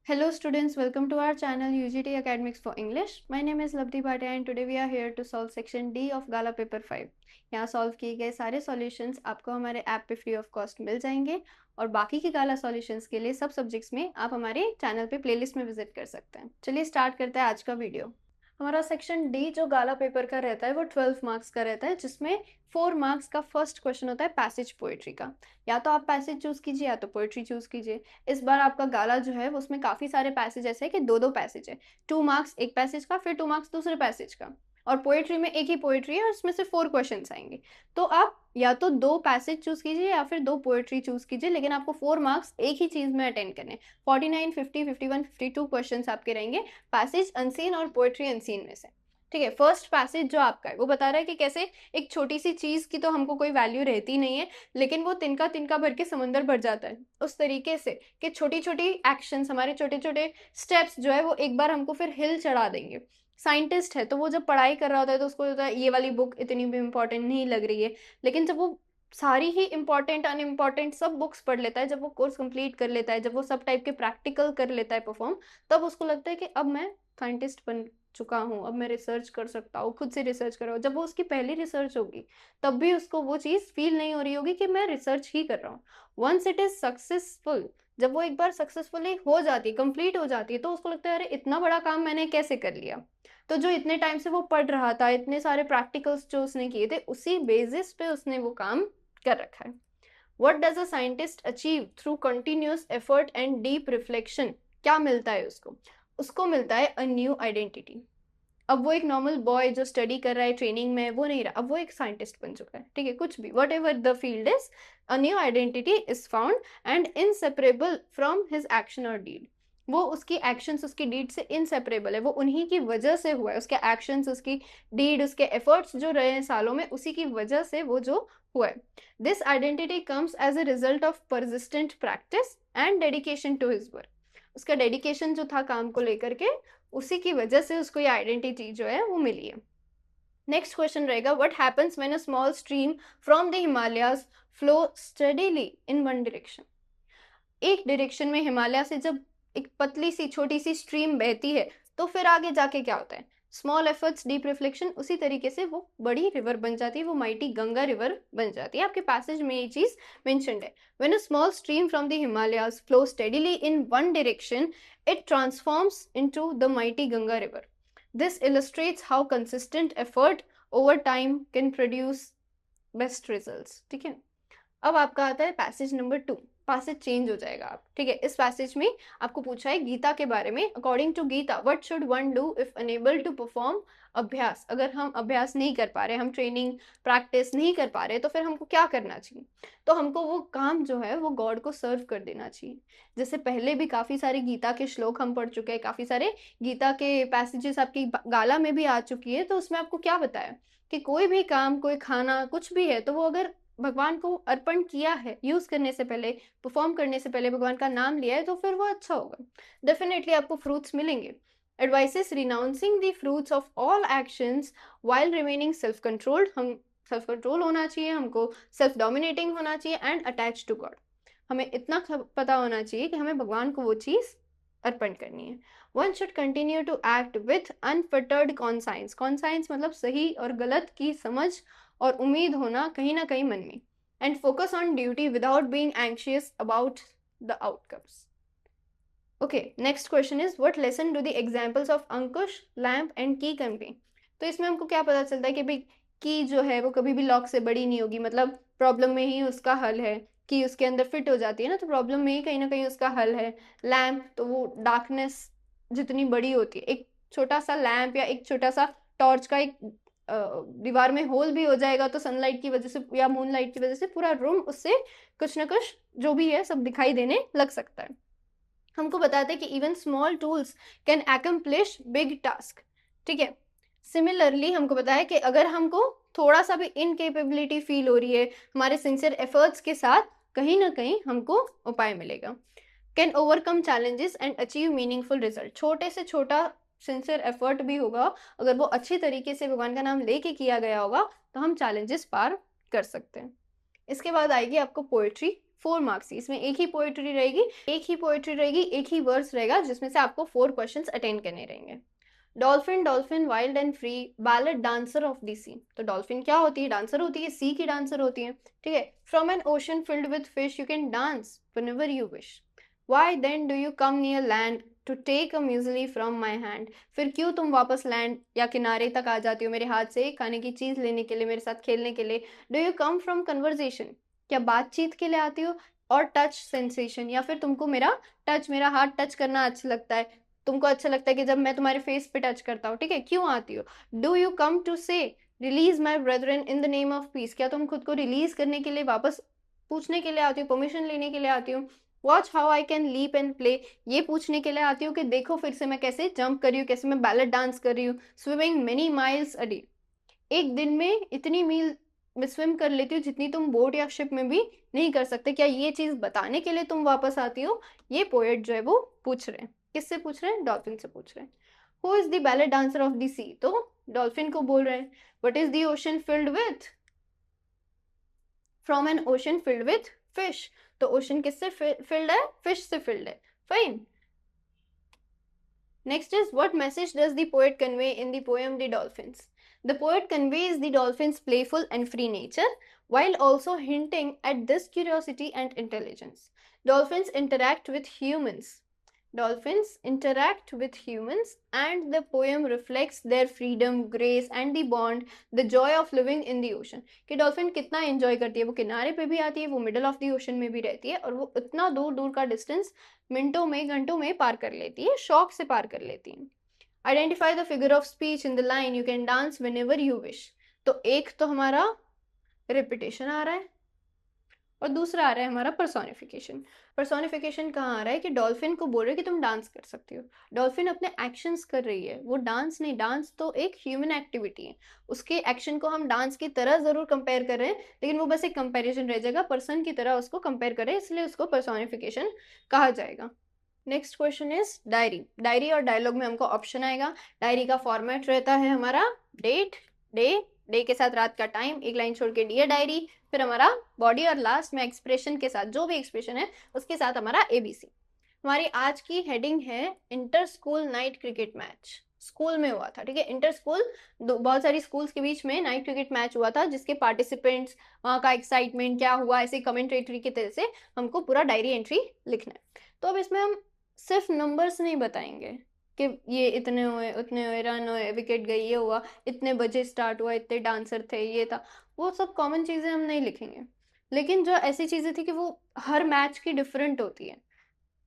Hello students, welcome to our channel UGT Academics for English. My name is Labdi Bhatia and today we are here to solve section D of Gala paper 5. यहाँ solve किए गए सारे solutions आपको हमारे app पे free of cost मिल जाएंगे और बाकी के गाला सॉल्यूशंस के लिए सब सब्जेक्ट्स में आप हमारे चैनल पे प्लेलिस्ट में विजिट कर सकते हैं। चलिए स्टार्ट करते हैं आज का वीडियो। हमारा सेक्शन डी जो गाला पेपर का रहता है वो 12 मार्क्स का रहता है, जिसमें 4 मार्क्स का फर्स्ट क्वेश्चन होता है पैसेज पोएट्री का। या तो आप पैसेज चूज कीजिए या तो पोएट्री चूज कीजिए। इस बार आपका गाला जो है उसमें काफी सारे पैसेज ऐसे है कि दो पैसेज है, 2 मार्क्स एक पैसेज का, फिर 2 मार्क्स दूसरे पैसेज का, और पोएट्री में एक ही पोएट्री है और उसमें से 4 क्वेश्चंस आएंगे। तो आप या तो 2 पैसेज चूज कीजिए या फिर 2 पोएट्री चूज कीजिए, लेकिन आपको 4 मार्क्स एक ही चीज में अटेंड करने। 49, 50, 51, 52 क्वेश्चंस आपके रहेंगे पैसेज अनसीन और पोएट्री अनसीन में से। ठीक है, फर्स्ट पैसेज जो आपका है वो बता रहा है कि कैसे एक छोटी सी चीज की तो हमको कोई वैल्यू रहती नहीं है, लेकिन वो तिनका तिनका भर के समंदर भर जाता है। उस तरीके से कि छोटी छोटी एक्शंस, हमारे छोटे छोटे स्टेप्स जो है वो एक बार हमको फिर हिल चढ़ा देंगे। साइंटिस्ट है तो वो जब पढ़ाई कर रहा होता है तो उसको होता है ये वाली बुक इतनी भी इम्पोर्टेंट नहीं लग रही है, लेकिन जब वो सारी ही इंपॉर्टेंट अनइम्पॉर्टेंट सब बुक्स पढ़ लेता है, जब वो कोर्स कंप्लीट कर लेता है, जब वो सब टाइप के प्रैक्टिकल कर लेता है परफॉर्म, तब उसको लगता है कि अब मैं साइंटिस्ट बन चुका हूँ, अब मैं रिसर्च कर सकता हूँ, खुद से रिसर्च कर रहा हूँ। जब वो उसकी पहली रिसर्च होगी तब भी उसको वो चीज फील नहीं हो रही होगी कि मैं रिसर्च ही कर रहा हूँ। वंस इट इज सक्सेसफुल, जब वो एक बार सक्सेसफुली हो जाती है, कंप्लीट हो जाती है, तो उसको लगता है अरे इतना बड़ा काम मैंने कैसे कर लिया। तो जो इतने टाइम से वो पढ़ रहा था, इतने सारे प्रैक्टिकल्स जो उसने किए थे, उसी बेसिस पे उसने वो काम कर रखा है। What does a scientist achieve through continuous effort and deep reflection? क्या मिलता है उसको? उसको मिलता है a new identity। अब वो एक नॉर्मल बॉय जो स्टडी कर रहा है ट्रेनिंग में वो नहीं रहा, अब वो एक साइंटिस्ट बन चुका है। ठीक है, कुछ भी what ever the field is, a new identity is found and inseparable from his action और डीड। वो उसकी एक्शंस उसकी डीड से इनसेपरेबल है, वो उन्हीं की वजह से हुआ है। उसके एक्शंस, उसकी डीड, उसके एफर्ट्स जो रहे हैं सालों में, उसी की वजह से वो जो हुआ है। This identity comes as a result of persistent practice and dedication to his work. उसका डेडिकेशन जो था काम को लेकर के, उसी की वजह से उसको ये आइडेंटिटी जो है वो मिली है। नेक्स्ट क्वेश्चन रहेगा, what happens when a small stream from the Himalayas flow steadily in one direction. एक डायरेक्शन में हिमालय से जब एक पतली सी छोटी सी स्ट्रीम बहती है तो फिर आगे जाके क्या होता है, स्मॉल एफर्ट्स डीप रिफ्लेक्शन, उसी तरीके से वो बड़ी रिवर बन जाती है, वो माइटी गंगा रिवर बन जाती है। आपके पैसेज में ये चीज मेंशन्ड है। When a small stream from the Himalayas flow steadily in one direction, it transforms into the mighty Ganga River. This illustrates how consistent effort over time can produce best results. ठीक है, अब आपका आता है पैसेज नंबर 2। पैसेज चेंज हो जाएगा आप। ठीक है, इस पैसेज में आपको पूछा है गीता के बारे में। According to Gita, what should one do if unable to perform अभ्यास। अगर हम अभ्यास नहीं कर पा रहे, हम ट्रेनिंग प्रैक्टिस नहीं कर पा रहे, तो फिर हमको क्या करना चाहिए? तो हमको वो काम जो है वो गॉड को सर्व कर देना चाहिए। जैसे पहले भी काफी सारे गीता के श्लोक हम पढ़ चुके हैं, काफी सारे गीता के पैसेजेस आपकी गाला में भी आ चुकी है। तो उसमें आपको क्या बताया कि कोई भी काम, कोई खाना, कुछ भी है, तो वो अगर भगवान को अर्पण किया है, यूज करने से पहले, परफॉर्म करने से पहले भगवान का नाम लिया है, तो फिर वो अच्छा होगा, डेफिनेटली आपको फ्रूट्स मिलेंगे। Advices renouncing the fruits of all actions while remaining self controlled. हम सेल्फ कंट्रोल होना चाहिए, हमको सेल्फ डोमिनेटिंग होना चाहिए एंड अटैच टू गॉड। हमें इतना पता होना चाहिए कि हमें भगवान को वो चीज अर्पण करनी है। One should continue to act with unfettered conscience. Conscience मतलब सही और गलत की समझ और उम्मीद होना कहीं ना कहीं मन में। And focus on duty without being anxious about the outcomes. Okay, next question is what lesson do the examples of Ankush, lamp and की कन्वे। तो इसमें हमको क्या पता चलता है कि भाई की जो है वो कभी भी लॉक से बड़ी नहीं होगी, मतलब प्रॉब्लम में ही उसका हल है। की उसके अंदर फिट हो जाती है ना, तो प्रॉब्लम में ही कहीं ना कहीं उसका हल है। लैम्प तो वो डार्कनेस जितनी बड़ी होती है, एक छोटा सा लैम्प या एक छोटा सा टॉर्च का एक दीवार में होल भी हो जाएगा तो सनलाइट की वजह से या मूनलाइट की वजह से पूरा रूम उससे कुछ ना कुछ जो भी है सब दिखाई देने लग सकता है। हमको बताते हैं कि even small tools can accomplish big task. ठीक है, सिमिलरली हमको बताया कि अगर हमको थोड़ा सा भी इनकेपेबिलिटी फील हो रही है, हमारे सिंसियर एफर्ट्स के साथ कहीं ना कहीं हमको उपाय मिलेगा। Can overcome challenges and achieve meaningful result. छोटे से छोटा सिंसियर एफर्ट भी होगा, अगर वो अच्छी तरीके से भगवान का नाम लेके किया गया होगा, तो हम चैलेंजेस पार कर सकते हैं। इसके बाद आएगी आपको पोएट्री। 4 मार्क्स की। इसमें एक ही पोएट्री रहेगी, एक ही वर्स रहेगा, जिसमें से आपको 4 क्वेश्चंस अटेंड करने रहेंगे। Dolphin dolphin wild and free ballet dancer of the sea. तो डॉल्फिन क्या होती है? डांसर होती है, सी की डांसर होती है, ठीक है। From an ocean filled with fish you can dance whenever you wish. Why then do you come near land to take a muesli from my hand. फिर क्यों तुम वापस लैंड या किनारे तक आ जाती हो मेरे हाथ से खाने की चीज लेने के लिए, मेरे साथ खेलने के लिए। Do you come from conversation, क्या बातचीत के लिए आती हो। और टच सेंसेशन, या फिर तुमको मेरा टच, मेरा हाथ टच करना अच्छा लगता है, तुमको अच्छा लगता है कि जब मैं तुम्हारे फेस पे टच करता हूँ, ठीक है। क्यों आती हो। डू यू कम टू से release my Brethren in the name of peace, क्या तुम खुद को रिलीज करने के लिए वापस पूछने के लिए आती हो, परमिशन लेने के लिए आती हूँ। Watch how I can leap and play, ये पूछने के लिए आती हूँ कि देखो फिर से मैं कैसे जंप कर रही हूँ, कैसे मैं बैलेट डांस कर रही हूँ। Swimming many miles a day, एक दिन में इतनी मील मैं स्विम कर लेती हूँ जितनी तुम बोट या शिप में भी नहीं कर सकते, क्या ये चीज बताने के लिए तुम वापस आती हो। ये पोएट जो है वो पूछ रहे हैं, किससे पूछ रहे हैं? डॉल्फिन से पूछ रहे हैं। Who is the ballet dancer of the sea, तो डॉल्फिन को बोल रहे हैं। What is the ocean filled with, from an ocean filled with fish. तो ओशन किससे फिल्ड है? फिश से फिल्ड है। Fine. Next is, what message does the poet convey in the poem The Dolphins? The poet conveys the dolphins' playful and free nature while also hinting at this curiosity and intelligence. Dolphins interact with humans. Dolphins interact with humans, and the poem reflects their freedom, grace, and the bond, the joy of living in the ocean. कि dolphin कितना enjoy करती है, वो किनारे पे भी आती है, वो मिडल ऑफ द ओशन में भी रहती है, और वो इतना दूर दूर का डिस्टेंस मिनटों में घंटों में पार कर लेती है, शौक से पार कर लेती है। Identify the figure of speech in the line you can dance when ever you wish. तो एक तो हमारा रिपीटेशन आ रहा है, और दूसरा आ रहा है हमारा पर्सोनिफिकेशन। पर्सोनिफिकेशन कहाँ आ रहा है कि डॉल्फिन को बोल रहे कि तुम डांस कर सकती हो। डॉल्फिन अपने एक्शंस कर रही है, वो डांस नहीं, डांस तो एक ह्यूमन एक्टिविटी है, उसके एक्शन को हम डांस की तरह जरूर कंपेयर कर रहे हैं, लेकिन वो बस एक कंपेरिजन रह जाएगा, पर्सन की तरह उसको कंपेयर करें, इसलिए उसको पर्सोनिफिकेशन कहा जाएगा। Next question is diary. Diary और डायलॉग में हमको ऑप्शन आएगा। डायरी का फॉर्मेट रहता है हमारा डेट, डे, डे के साथ रात का टाइम, एक लाइन छोड़ के डियर डायरी, फिर हमारा बॉडी, और लास्ट में एक्सप्रेशन के साथ, जो भी एक्सप्रेशन है उसके साथ हमारा एबीसी। हमारी आज की हेडिंग है inter school night cricket match. School में हुआ था, ठीक है, इंटर स्कूल, बहुत सारी स्कूल्स के बीच में नाइट क्रिकेट मैच हुआ था, जिसके पार्टिसिपेंट्स, वहाँ का एक्साइटमेंट क्या हुआ, ऐसे कमेंटेटरी की तरह से हमको पूरा डायरी एंट्री लिखना है। तो अब इसमें हम सिर्फ नंबर्स नहीं बताएंगे कि ये इतने हुए, उतने हुए, रन हुए, विकेट गई, ये हुआ, इतने बजे स्टार्ट हुआ, इतने डांसर थे, ये था, वो सब कॉमन चीजें हम नहीं लिखेंगे। लेकिन जो ऐसी चीजें थी कि वो हर मैच की डिफरेंट होती है,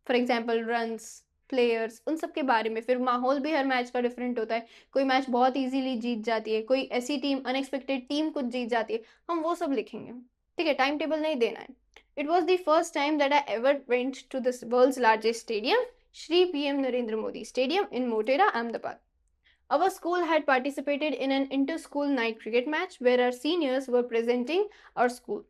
फॉर एग्जाम्पल रन्स, प्लेयर्स, उन सब के बारे में, फिर माहौल भी हर मैच का डिफरेंट होता है, कोई मैच बहुत इजीली जीत जाती है, कोई ऐसी टीम, अनएक्सपेक्टेड टीम कुछ जीत जाती है, हम वो सब लिखेंगे, ठीक है। टाइम टेबल नहीं देना है। It was the first time that I ever went to the world's largest stadium, Shri PM Narendra Modi Stadium in Motera, Ahmedabad. Our school had participated in an inter-school night cricket match where our seniors were presenting our school.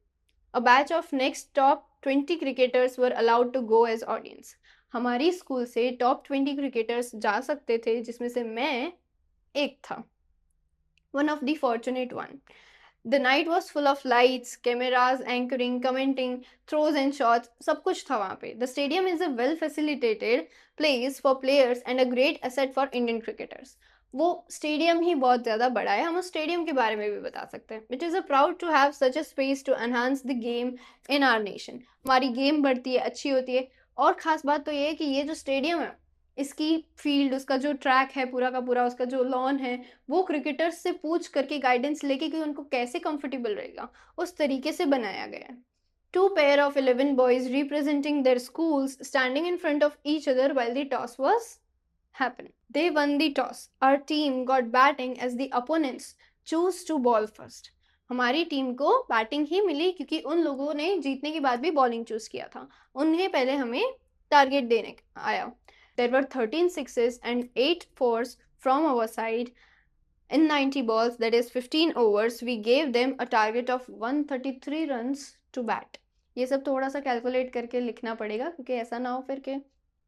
A batch of next top 20 cricketers were allowed to go as audience. हमारी school से top 20 cricketers जा सकते थे, जिसमें से मैं एक था, one of the fortunate one. The night was full of lights, cameras, anchoring, commenting, throws and shots, सब कुछ था वहाँ पे. The stadium is a well facilitated place for players and a great asset for Indian cricketers. वो stadium ही बहुत ज़्यादा बड़ा है, हम उस स्टेडियम के बारे में भी बता सकते हैं. It is a proud to have such a space to enhance the game in our nation. हमारी गेम बढ़ती है, अच्छी होती है, और ख़ास बात तो ये है कि ये जो स्टेडियम है, इसकी फील्ड, उसका जो ट्रैक है पूरा का पूरा, उसका जो लॉन है, वो क्रिकेटर्स से पूछ करके गाइडेंस लेके कि उनको कैसे कंफर्टेबल रहेगा, उस तरीके से बनाया गया है. Two pair of 11 boys representing their schools standing in front of each other while the toss was happening. They won the toss. Our team got batting as the opponents choose to ball first. हमारी team को batting ही मिली क्योंकि उन लोगों ने जीतने के बाद भी बॉलिंग चूज किया था, उन्हें पहले हमें टारगेट देने आया. There were 13 sixes and 8 fours from our side. In 90 balls, that is 15 overs, we gave them a target of 133 runs to bat. ये सब थोड़ा सा कैलकुलेट करके लिखना पड़ेगा, क्योंकि ऐसा ना हो फिर के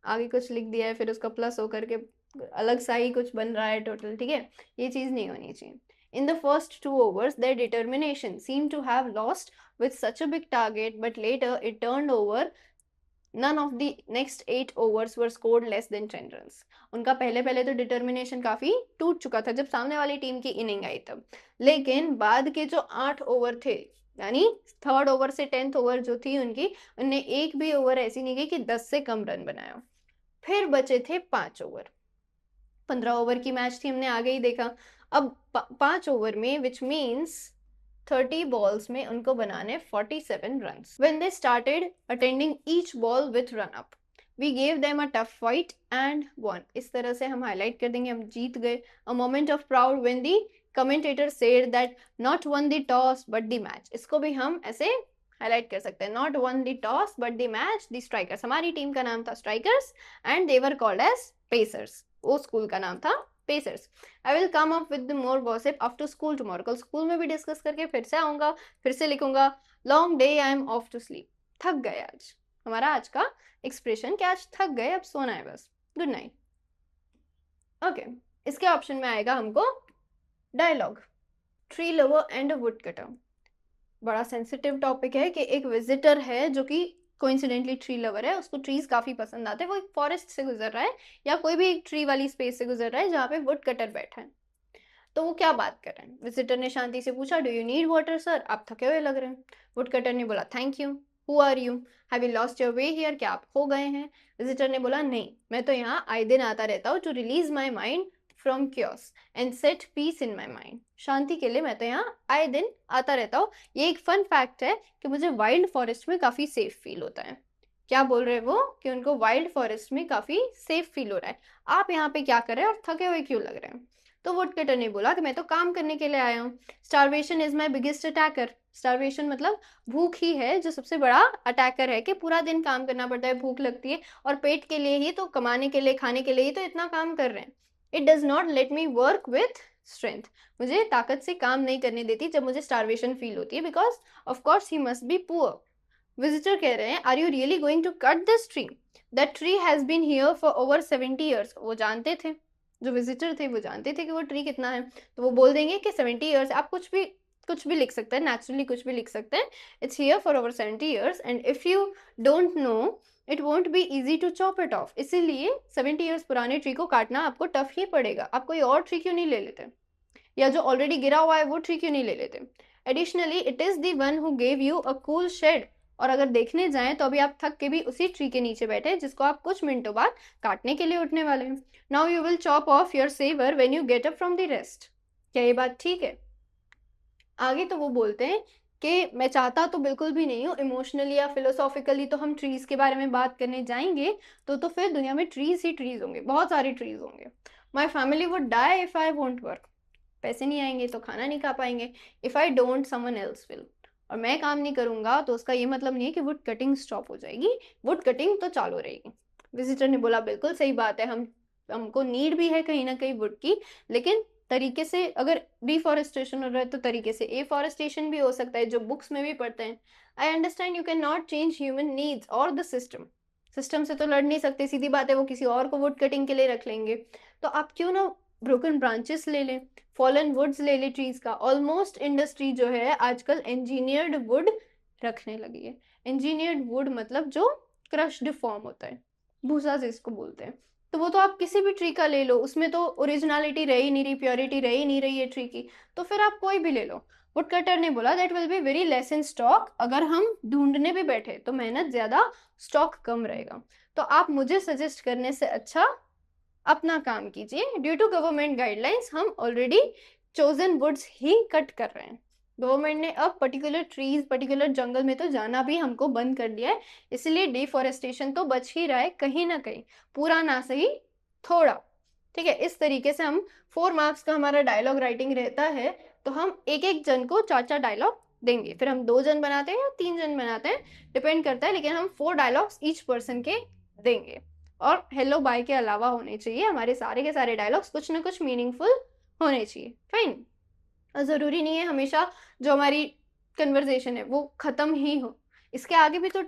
आगे कुछ लिख दिया है फिर उसका प्लस होकर के अलग सा ही कुछ बन रहा है टोटल, ठीक है, ये चीज़ नहीं होनी चाहिए. In the first 2 overs, their determination seemed to have lost with such a big target, but later it turned over. None of the next 8 overs were scored less than 10 runs. उनका पहले पहले तो डिटर्मिनेशन काफी टूट चुका था जब सामने वाली टीम की इनिंग आई तब, लेकिन बाद के जो 8 ओवर थे, यानी 3rd ओवर से 10th ओवर जो थी उनकी, उनने एक भी ओवर ऐसी नहीं गई कि 10 से कम रन बनाया। फिर बचे थे 5 ओवर। 15 ओवर की मैच थी, हमने आगे ही देखा। अब 5 ओवर में, विच मीन्स 30 बॉल्स में उनको बनाने 47 runs. When they started attending each ball with run up, we gave them a tough fight and won. इस तरह से हम हाईलाइट कर देंगे हम जीत गए। A moment of proud when the commentator said that not won the toss but the match. इसको भी हम ऐसे हाईलाइट कर सकते हैं, not won the toss but the match the strikers. हमारी टीम का नाम था strikers and they were called as pacers. वो स्कूल का नाम था pacers. I will come up with more gossip after school tomorrow. कल स्कूल में भी डिस्कस करके फिर से आऊंगा, फिर से लिखूंगा। Long day I am off to sleep. थक गए आज, हमारा आज का एक्सप्रेशन कि आज थक गए, अब सोना है बस, गुड नाइट। ओके, इसके ऑप्शन में आएगा हमको dialogue. Tree lover and a wood cutter. बड़ा सेंसिटिव टॉपिक है कि एक विजिटर है जो कि कोइंसिडेंटली ट्री लवर है, उसको ट्रीज काफी पसंद आते हैं, वो एक फॉरेस्ट से गुजर रहा है या कोई भी एक ट्री वाली स्पेस से गुजर रहा है जहाँ पे वुड कटर बैठा है। तो वो क्या बात कर रहे हैं? विजिटर ने शांति से पूछा, do you need water sir? आप थके हुए लग रहे हैं। वुड कटर ने बोला, thank you. Who are you? Have you lost your way here? क्या आप खो गए हैं? विजिटर ने बोला, नहीं, मैं तो यहाँ आए दिन आता रहता हूँ to release my mind from chaos and set peace in my mind. शांति के लिए मैं तो यहाँ आए दिन आता रहता हूँ। ये एक फन फैक्ट है कि मुझे वाइल्ड फॉरेस्ट में काफी सेफ फील होता है। क्या बोल रहे हैं वो? कि उनको वाइल्ड फॉरेस्ट में काफी सेफ फील हो रहा है। आप यहाँ पे क्या कर रहे हैं और थके हुए क्यों लग रहे हैं? तो वुडकटर ने बोला कि मैं तो काम करने के लिए आया हूँ। Starvation is my biggest attacker. Starvation मतलब भूख ही है जो सबसे बड़ा अटैकर है, कि पूरा दिन काम करना पड़ता है, भूख लगती है और पेट के लिए ही तो, कमाने के लिए, खाने के लिए ही तो इतना काम कर रहे हैं। It does not let me work with strength. मुझे ताकत से काम नहीं करने देती जब मुझे स्टारवेशन फील होती है, because of course he must be poor. Visitor कह रहे हैं, are you really going to cut this tree? That tree has been here for over 70 years। वो जानते थे, जो विजिटर थे वो जानते थे कि वो ट्री कितना है, तो वो बोल देंगे कि 70 years। आप कुछ भी लिख सकते हैं, नेचुरली कुछ भी लिख सकते हैं। It's here for over 70 years and if you don't know it won't be easy to chop it off. इसीलिए 70 years पुराने ट्री को काटना आपको टफ ही पड़ेगा। आप कोई और ट्री क्यों नहीं ले लेते, या जो ऑलरेडी गिरा हुआ है वो ट्री क्यों नहीं ले लेते? Additionally it is the one who gave you a cool shade. और अगर देखने जाएं तो अभी आप थक के भी उसी ट्री के नीचे बैठे जिसको आप कुछ मिनटों बाद काटने के लिए उठने वाले हैं। Now you will chop off your saviour when you get up from the rest. क्या ये बात ठीक है? आगे तो वो बोलते हैं कि मैं चाहता तो बिल्कुल भी नहीं हूँ, इमोशनली या फिलोसॉफिकली तो हम ट्रीज के बारे में बात करने जाएंगे तो फिर दुनिया में ट्रीज ही ट्रीज होंगे, बहुत सारे ट्रीज होंगे। My family would die if I won't work. पैसे नहीं आएंगे तो खाना नहीं खा पाएंगे। If I don't someone else will. और मैं काम नहीं करूंगा तो उसका ये मतलब नहीं है कि वुड कटिंग स्टॉप हो जाएगी, वुड कटिंग तो चालू रहेगी। विजिटर ने बोला, बिल्कुल सही बात है, हमको नीड भी है कहीं ना कहीं वुड की, लेकिन तरीके से, अगर डिफॉरेस्टेशन हो रहा है तो तरीके से एफॉरेस्टेशन भी हो सकता है, जो बुक्स में भी पढ़ते हैं। I understand you can not change human needs और द सिस्टम। सिस्टम से तो लड़ नहीं सकते, सीधी बात है, वो किसी और को वुड कटिंग के लिए रख लेंगे। तो आप क्यों ना ब्रोकन ब्रांचेस ले लें, फॉलन वुड्स ले ले ट्रीज का। ऑलमोस्ट इंडस्ट्री जो है आजकल इंजीनियर्ड वुड रखने लगी है। इंजीनियर्ड वुड मतलब जो क्रश्ड फॉर्म होता है, भूसा जिसको बोलते हैं। तो वो तो आप किसी भी ट्री का ले लो, उसमें तो ओरिजिनलिटी रह ही नहीं रही, प्योरिटी रह ही नहीं रही है ट्री की, तो फिर आप कोई भी ले लो। वुडकटर ने बोला, that will be very less in stock. अगर हम ढूंढने भी बैठे तो मेहनत ज्यादा, स्टॉक कम रहेगा। तो आप मुझे सजेस्ट करने से अच्छा अपना काम कीजिए। ड्यू टू गवर्नमेंट गाइडलाइंस हम ऑलरेडी चोजन वुड्स ही कट कर रहे हैं। गवर्नमेंट ने अब पर्टिकुलर ट्रीज, पर्टिकुलर जंगल में तो जाना भी हमको बंद कर दिया है, इसलिए डिफॉरेस्टेशन तो बच ही रहा है कहीं ना कहीं, पूरा ना सही थोड़ा। ठीक है, इस तरीके से हम 4 मार्क्स का हमारा डायलॉग राइटिंग रहता है, तो हम एक एक जन को 4 डायलॉग देंगे। फिर हम 2 जन बनाते हैं या 3 जन बनाते हैं, डिपेंड करता है, लेकिन हम 4 डायलॉग्स ईच पर्सन के देंगे। और हेलो बाय के अलावा होने चाहिए हमारे सारे के सारे डायलॉग्स कुछ ना कुछ मीनिंगफुल होने चाहिए। फाइन। जरूरी नहीं है हमेशा जो हमारी कन्वर्सेशन है वो खत्म ही हो, इसके आगे भी तो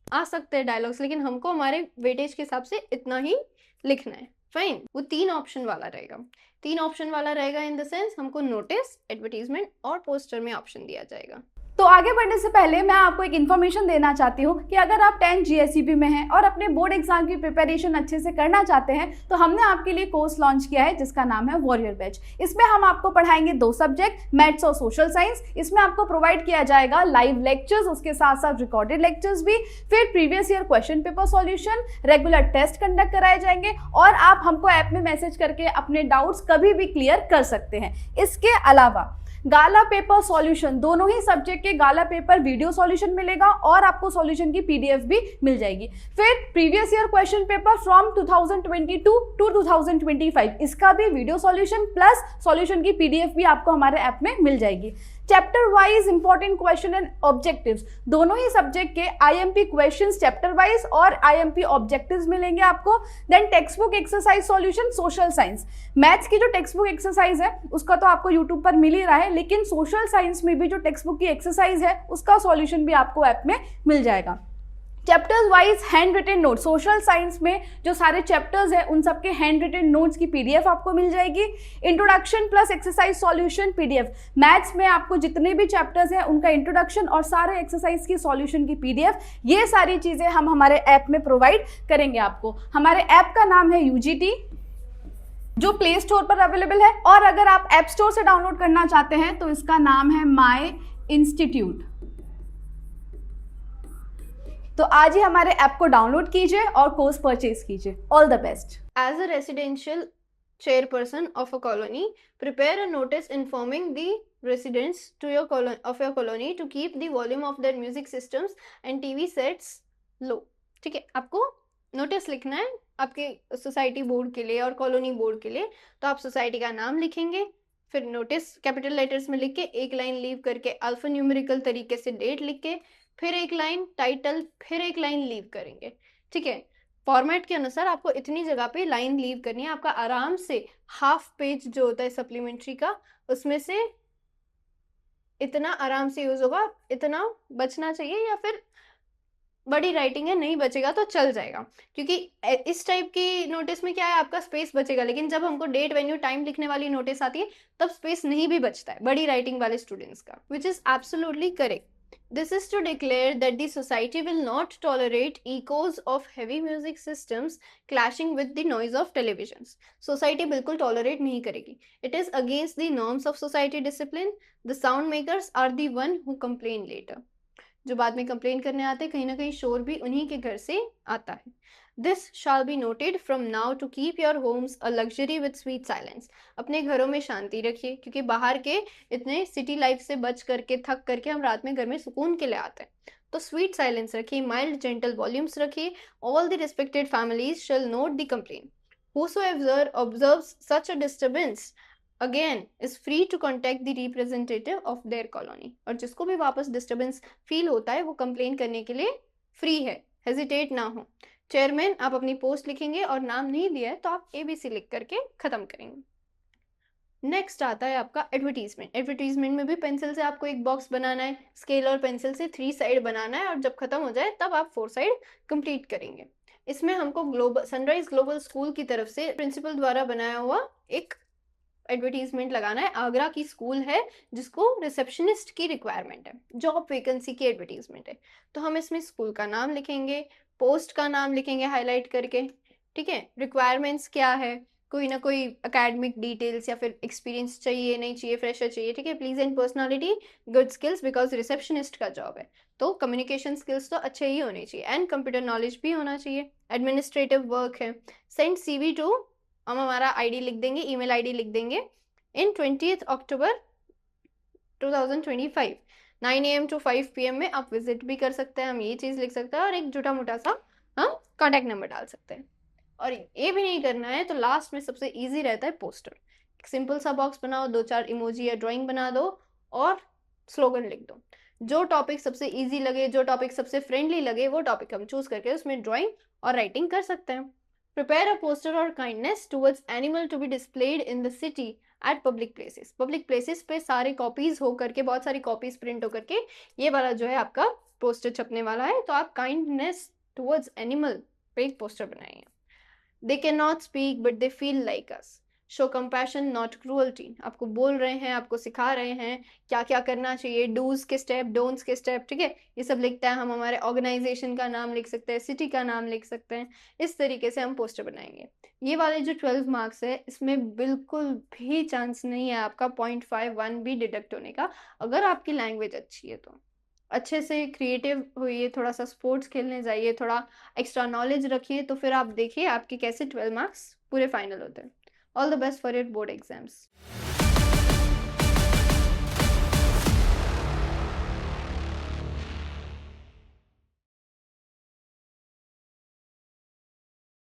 आ सकते हैं डायलॉग्स, लेकिन हमको हमारे वेटेज के हिसाब से इतना ही लिखना है। फाइन, वो 3 ऑप्शन वाला रहेगा। 3 ऑप्शन वाला रहेगा इन द सेंस हमको नोटिस, एडवर्टीजमेंट और पोस्टर में ऑप्शन दिया जाएगा। तो आगे बढ़ने से पहले मैं आपको एक इन्फॉर्मेशन देना चाहती हूँ कि अगर आप 10 GSEB में हैं और अपने बोर्ड एग्जाम की प्रिपरेशन अच्छे से करना चाहते हैं तो हमने आपके लिए कोर्स लॉन्च किया है जिसका नाम है वॉरियर बैच। इसमें हम आपको पढ़ाएंगे 2 सब्जेक्ट, मैथ्स और सोशल साइंस। इसमें आपको प्रोवाइड किया जाएगा लाइव लेक्चर्स, उसके साथ साथ रिकॉर्डेड लेक्चर्स भी, फिर previous year question paper solution, regular test conduct कराए जाएंगे और आप हमको ऐप में मैसेज करके अपने डाउट्स कभी भी क्लियर कर सकते हैं। इसके अलावा गाला पेपर सॉल्यूशन, दोनों ही सब्जेक्ट के गाला पेपर वीडियो सॉल्यूशन मिलेगा और आपको सॉल्यूशन की PDF भी मिल जाएगी। फिर previous year question paper from 2022 to 2025, इसका भी वीडियो सॉल्यूशन प्लस सॉल्यूशन की PDF भी आपको हमारे ऐप में मिल जाएगी। Chapter wise important question and objectives, दोनों ही सब्जेक्ट के IMP क्वेश्चंस चैप्टर वाइज और IMP ऑब्जेक्टिव्स मिलेंगे आपको। Then text book exercise solution social science, maths की जो टेक्स्ट बुक एक्सरसाइज है उसका तो आपको यूट्यूब पर मिल ही रहा है, लेकिन सोशल साइंस में भी जो टेक्स्ट बुक की एक्सरसाइज है उसका सॉल्यूशन भी आपको ऐप में मिल जाएगा। Chapters wise hand written note, social science में जो सारे चैप्टर्स हैं उन सबके हैंड रिटन नोट्स की PDF आपको मिल जाएगी। Introduction plus exercise solution PDF, maths में आपको जितने भी चैप्टर्स हैं उनका इंट्रोडक्शन और सारे एक्सरसाइज की सॉल्यूशन की PDF, ये सारी चीजें हम हमारे ऐप में प्रोवाइड करेंगे आपको। हमारे ऐप का नाम है UGT, जो प्ले स्टोर पर अवेलेबल है, और अगर आप ऐप स्टोर से डाउनलोड करना चाहते हैं तो इसका नाम है माई इंस्टीट्यूट। तो आज ही हमारे ऐप को डाउनलोड कीजिए और कोर्स परचेज कीजिए। All the best. As a residential chairperson of a colony, prepare a notice informing the residents to your colony to keep the volume of their music systems and TV sets low। ठीक है, आपको notice लिखना है आपके society board के लिए और colony board के लिए। तो आप सोसाइटी का नाम लिखेंगे, फिर नोटिस कैपिटल लेटर्स में लिख के एक लाइन लीव करके अल्फा न्यूमेरिकल तरीके से डेट लिख के, फिर एक लाइन टाइटल, फिर एक लाइन लीव करेंगे। ठीक है, फॉर्मेट के अनुसार आपको इतनी जगह पे लाइन लीव करनी है। आपका आराम से हाफ पेज जो होता है सप्लीमेंट्री का, उसमें से इतना आराम से यूज होगा, इतना बचना चाहिए, या फिर बड़ी राइटिंग है नहीं बचेगा तो चल जाएगा, क्योंकि इस टाइप की नोटिस में क्या है आपका स्पेस बचेगा, लेकिन जब हमको डेट वेन्यू टाइम लिखने वाली नोटिस आती है तब स्पेस नहीं भी बचता है बड़ी राइटिंग वाले स्टूडेंट्स का, which is absolutely correct. This is to declare that the society will not tolerate echoes of heavy music systems clashing with the noise of televisions। Society बिल्कुल tolerate नहीं करेगी। It is against the norms of society discipline। The sound makers are the one who complain later। जो बाद में complain करने आते हैं, कहीं ना कहीं शोर भी उन्हीं के घर से आता है। This shall be noted from now to keep your homes a luxury with sweet silence। अपने घरों में शांति रखिए, क्योंकि बाहर के इतने सिटी लाइफ से बच करके थक करके हम रात में घर में सुकून के लिए आते हैं। तो स्वीट साइलेंस रखिए, माइल्ड जेंटल वॉल्यूम्स रखिए। All the respected families shall note the complaint। Whosoever observes such a disturbance again is free to contact the representative of their colony. और जिसको भी वापस डिस्टर्बेंस फील होता है वो कंप्लेन करने के लिए फ्री है, हेजिटेट ना हो। चेयरमैन, आप अपनी पोस्ट लिखेंगे और नाम नहीं दिया है तो आप ABC लिख करके खत्म करेंगे। नेक्स्ट आता है आपका एडवर्टीजमेंट। एडवर्टीजमेंट में भी पेंसिल से आपको एक बॉक्स बनाना है, स्केल और पेंसिल से 3 साइड बनाना है, और जब खत्म हो जाए तब आप 4 साइड कंप्लीट करेंगे। इसमें हमको सनराइज ग्लोबल स्कूल की तरफ से प्रिंसिपल द्वारा बनाया हुआ एक एडवर्टीजमेंट लगाना है। आगरा की स्कूल है जिसको रिसेप्शनिस्ट की रिक्वायरमेंट है, जॉब वैकेंसी की एडवर्टीजमेंट है। तो हम इसमें स्कूल का नाम लिखेंगे, पोस्ट का नाम लिखेंगे हाईलाइट करके। ठीक है, रिक्वायरमेंट्स क्या है, कोई ना कोई एकेडमिक डिटेल्स या फिर एक्सपीरियंस चाहिए, नहीं चाहिए, फ्रेशर चाहिए। ठीक है, pleasant personality, good skills, because receptionist का जॉब है तो कम्युनिकेशन स्किल्स तो अच्छे ही होने चाहिए, एंड कंप्यूटर नॉलेज भी होना चाहिए। एडमिनिस्ट्रेटिव वर्क है। सेंड CV टू, हम हमारा ID लिख देंगे, ईमेल ID लिख देंगे, इन 20 अक्टूबर 2025 9 AM to 5 PM में आप विजिट भी कर सकते हैं। हम ये चीज़ लिख सकते हैं और एक छोटा मोटा सा हम कॉन्टैक्ट नंबर डाल सकते हैं। और ये भी नहीं करना है तो लास्ट में सबसे इजी रहता है पोस्टर। एक सिंपल सा बॉक्स बनाओ, 2-4 इमोजी या ड्राइंग बना दो और स्लोगन लिख दो। जो टॉपिक सबसे इजी लगे, जो टॉपिक सबसे फ्रेंडली लगे, वो टॉपिक हम चूज करके उसमें ड्राइंग और राइटिंग कर सकते हैं। Prepare a poster or kindness towards animal to be displayed in the city at public places। public places पे सारे कॉपीज हो करके, बहुत सारी कॉपीज प्रिंट हो करके ये वाला जो है आपका पोस्टर छपने वाला है। तो आप काइंडनेस टुवर्ड्स एनिमल पे एक पोस्टर बनाएंगे। They can not speak but they feel like us. Show compassion not cruelty, आपको बोल रहे हैं, आपको सिखा रहे हैं क्या क्या करना चाहिए, डूज के स्टेप, डोंट्स के स्टेप, ठीक है, ये सब लिखता है। हम हमारे ऑर्गेनाइजेशन का नाम लिख सकते हैं, सिटी का नाम लिख सकते हैं। इस तरीके से हम पोस्टर बनाएंगे। ये वाले जो 12 मार्क्स है, इसमें बिल्कुल भी चांस नहीं है आपका 0.51 भी डिडक्ट होने का, अगर आपकी लैंग्वेज अच्छी है तो। अच्छे से क्रिएटिव होइए, थोड़ा सा स्पोर्ट्स खेलने जाइए, थोड़ा एक्स्ट्रा नॉलेज रखिए, तो फिर आप देखिए आपके कैसे 12 मार्क्स पूरे फाइनल होते हैं। All the best for your board exams.